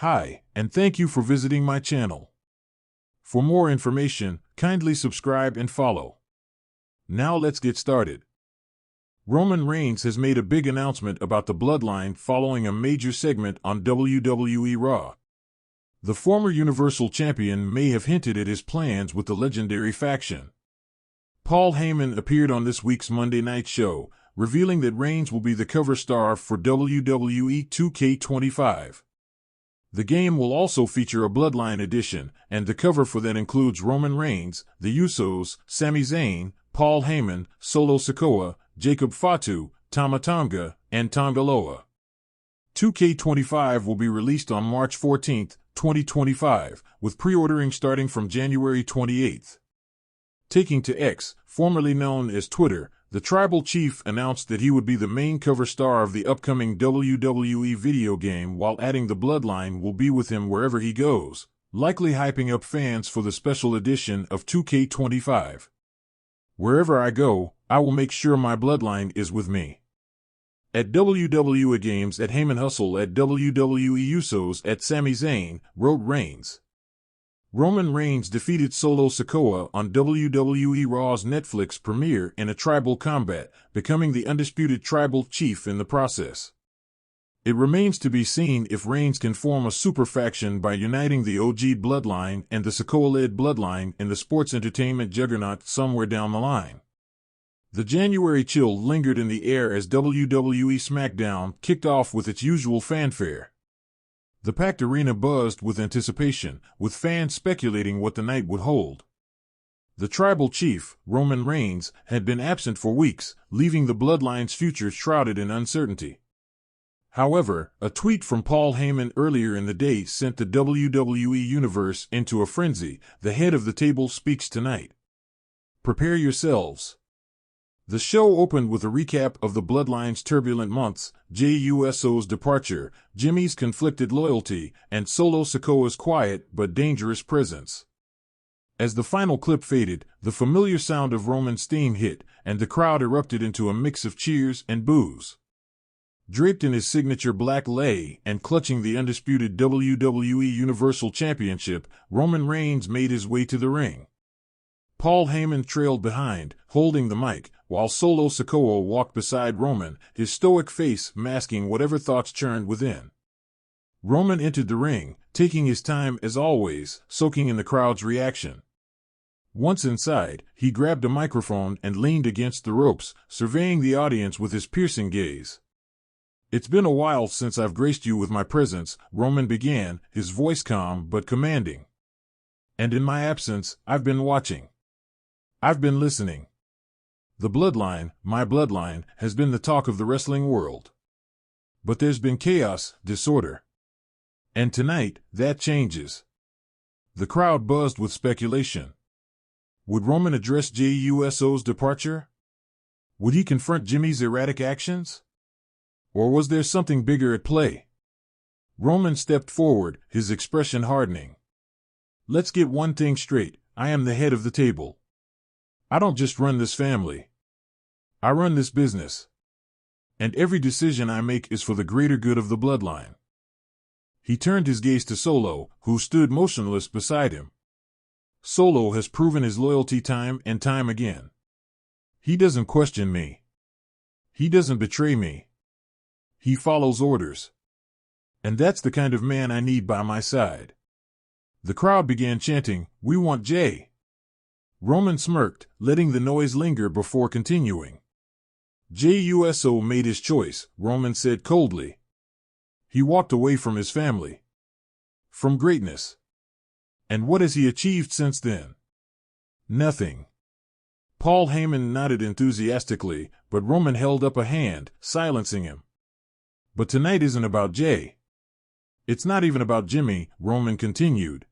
Hi, and thank you for visiting my channel. For more information, kindly subscribe and follow. Now let's get started. Roman Reigns has made a big announcement about the Bloodline following a major segment on WWE Raw. The former Universal Champion may have hinted at his plans with the legendary faction. Paul Heyman appeared on this week's Monday Night Show, revealing that Reigns will be the cover star for WWE 2K25. The game will also feature a Bloodline edition, and the cover for that includes Roman Reigns, the Usos, Sami Zayn, Paul Heyman, Solo Sikoa, Jacob Fatu, Tama Tonga, and Tonga Loa. 2K25 will be released on March 14, 2025, with pre-ordering starting from January 28. Taking to X, formerly known as Twitter, the Tribal Chief announced that he would be the main cover star of the upcoming WWE video game, while adding the Bloodline will be with him wherever he goes, likely hyping up fans for the special edition of 2K25. Wherever I go, I will make sure my Bloodline is with me. At WWE Games at Heyman Hustle at WWE Usos at Sami Zayn, wrote Reigns. Roman Reigns defeated Solo Sikoa on WWE Raw's Netflix premiere in a tribal combat, becoming the undisputed tribal chief in the process. It remains to be seen if Reigns can form a super faction by uniting the OG Bloodline and the Sikoa-led Bloodline in the sports entertainment juggernaut somewhere down the line. The January chill lingered in the air as WWE SmackDown kicked off with its usual fanfare. The packed arena buzzed with anticipation, with fans speculating what the night would hold. The tribal chief, Roman Reigns, had been absent for weeks, leaving the Bloodline's future shrouded in uncertainty. However, a tweet from Paul Heyman earlier in the day sent the WWE Universe into a frenzy. The head of the table speaks tonight. Prepare yourselves. The show opened with a recap of the Bloodline's turbulent months, Jey Uso's departure, Jimmy's conflicted loyalty, and Solo Sikoa's quiet but dangerous presence. As the final clip faded, the familiar sound of Roman's theme hit, and the crowd erupted into a mix of cheers and boos. Draped in his signature black lei and clutching the undisputed WWE Universal Championship, Roman Reigns made his way to the ring. Paul Heyman trailed behind, holding the mic, while Solo Sikoa walked beside Roman, his stoic face masking whatever thoughts churned within. Roman entered the ring, taking his time as always, soaking in the crowd's reaction. Once inside, he grabbed a microphone and leaned against the ropes, surveying the audience with his piercing gaze. "It's been a while since I've graced you with my presence," Roman began, his voice calm but commanding. "And in my absence, I've been watching. I've been listening. The Bloodline, my Bloodline, has been the talk of the wrestling world. But there's been chaos, disorder. And tonight, that changes." The crowd buzzed with speculation. Would Roman address Jey Uso's departure? Would he confront Jimmy's erratic actions? Or was there something bigger at play? Roman stepped forward, his expression hardening. "Let's get one thing straight. I am the head of the table. I don't just run this family. I run this business. And every decision I make is for the greater good of the Bloodline." He turned his gaze to Solo, who stood motionless beside him. Solo has proven his loyalty time and time again. He doesn't question me. He doesn't betray me. He follows orders. And that's the kind of man I need by my side. The crowd began chanting, "We want Jey." Roman smirked, letting the noise linger before continuing. "Jey Uso made his choice," Roman said coldly. "He walked away from his family. From greatness. And what has he achieved since then? Nothing." Paul Heyman nodded enthusiastically, but Roman held up a hand, silencing him. "But tonight isn't about Jey. It's not even about Jimmy," Roman continued.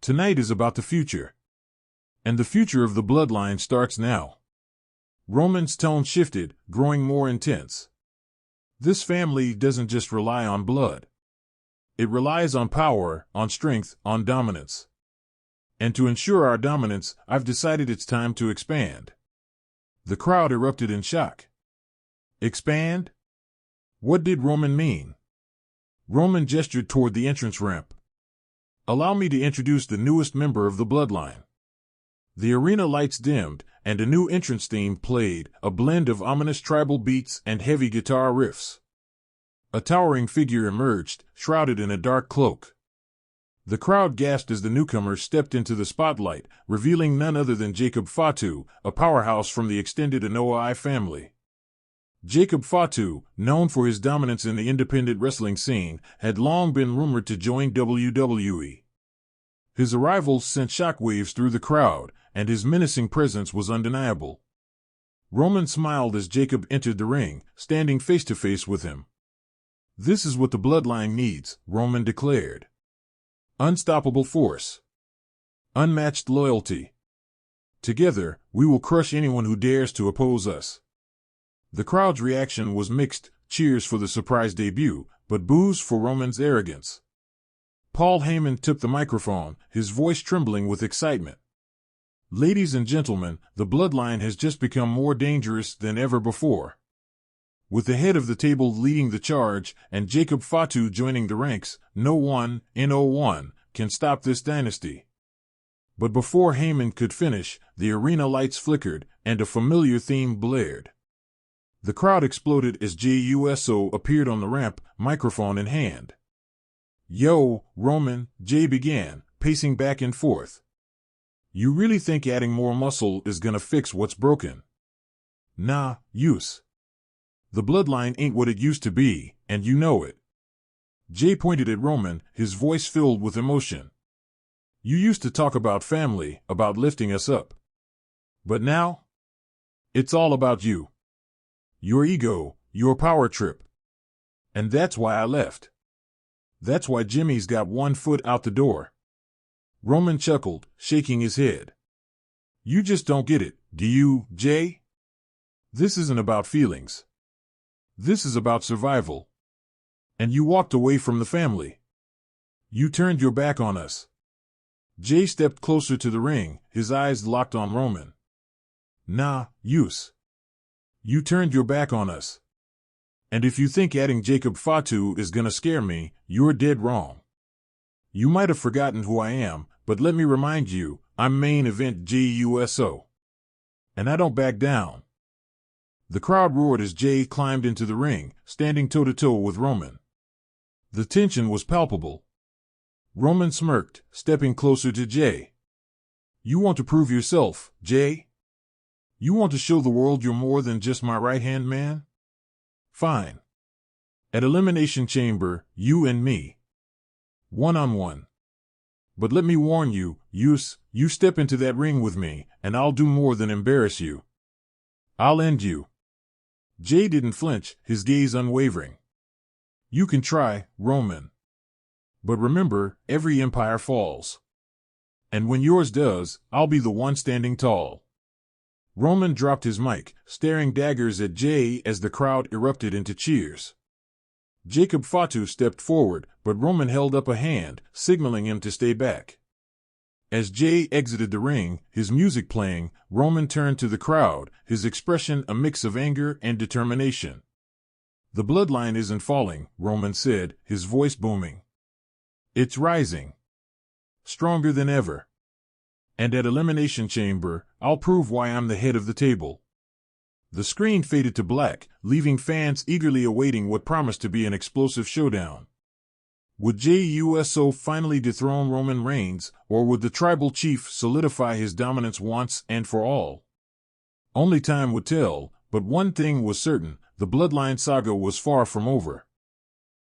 "Tonight is about the future. And the future of the Bloodline starts now." Roman's tone shifted, growing more intense. "This family doesn't just rely on blood. It relies on power, on strength, on dominance. And to ensure our dominance, I've decided it's time to expand." The crowd erupted in shock. Expand? What did Roman mean? Roman gestured toward the entrance ramp. "Allow me to introduce the newest member of the bloodline." The arena lights dimmed, and a new entrance theme played, a blend of ominous tribal beats and heavy guitar riffs. A towering figure emerged, shrouded in a dark cloak. The crowd gasped as the newcomer stepped into the spotlight, revealing none other than Jacob Fatu, a powerhouse from the extended Anoa'i family. Jacob Fatu, known for his dominance in the independent wrestling scene, had long been rumored to join WWE. His arrival sent shockwaves through the crowd, and his menacing presence was undeniable. Roman smiled as Jacob entered the ring, standing face to face with him. "This is what the bloodline needs," Roman declared. "Unstoppable force. Unmatched loyalty. Together, we will crush anyone who dares to oppose us." The crowd's reaction was mixed, cheers for the surprise debut, but boos for Roman's arrogance. Paul Heyman took the microphone, his voice trembling with excitement. "Ladies and gentlemen, the bloodline has just become more dangerous than ever before. With the head of the table leading the charge and Jacob Fatu joining the ranks, no one, N-O-1, can stop this dynasty." But before Heyman could finish, the arena lights flickered, and a familiar theme blared. The crowd exploded as Jey Uso appeared on the ramp, microphone in hand. "Yo, Roman," Jey began, pacing back and forth. "You really think adding more muscle is gonna fix what's broken? Nah, Use. The bloodline ain't what it used to be, and you know it." Jey pointed at Roman, his voice filled with emotion. "You used to talk about family, about lifting us up. But now? It's all about you. Your ego, your power trip. And that's why I left. That's why Jimmy's got one foot out the door." Roman chuckled, shaking his head. "You just don't get it, do you, Jey? This isn't about feelings. This is about survival. And you walked away from the family. You turned your back on us." Jey stepped closer to the ring, his eyes locked on Roman. "Nah, Use. You turned your back on us. And if you think adding Jacob Fatu is gonna scare me, you're dead wrong. You might have forgotten who I am, but let me remind you, I'm main event Jey Uso. And I don't back down." The crowd roared as Jey climbed into the ring, standing toe-to-toe with Roman. The tension was palpable. Roman smirked, stepping closer to Jey. "You want to prove yourself, Jey? You want to show the world you're more than just my right-hand man? Fine. At Elimination Chamber, you and me. One-on-one. But let me warn you, Use, you step into that ring with me, and I'll do more than embarrass you. I'll end you." Jey didn't flinch, his gaze unwavering. "You can try, Roman. But remember, every empire falls. And when yours does, I'll be the one standing tall." Roman dropped his mic, staring daggers at Jey as the crowd erupted into cheers. Jacob Fatu stepped forward, but Roman held up a hand, signaling him to stay back. As Jey exited the ring, his music playing, Roman turned to the crowd, his expression a mix of anger and determination. "The bloodline isn't falling," Roman said, his voice booming. "It's rising. Stronger than ever. And at Elimination Chamber, I'll prove why I'm the head of the table." The screen faded to black, leaving fans eagerly awaiting what promised to be an explosive showdown. Would Jey Uso finally dethrone Roman Reigns, or would the tribal chief solidify his dominance once and for all? Only time would tell, but one thing was certain, the bloodline saga was far from over.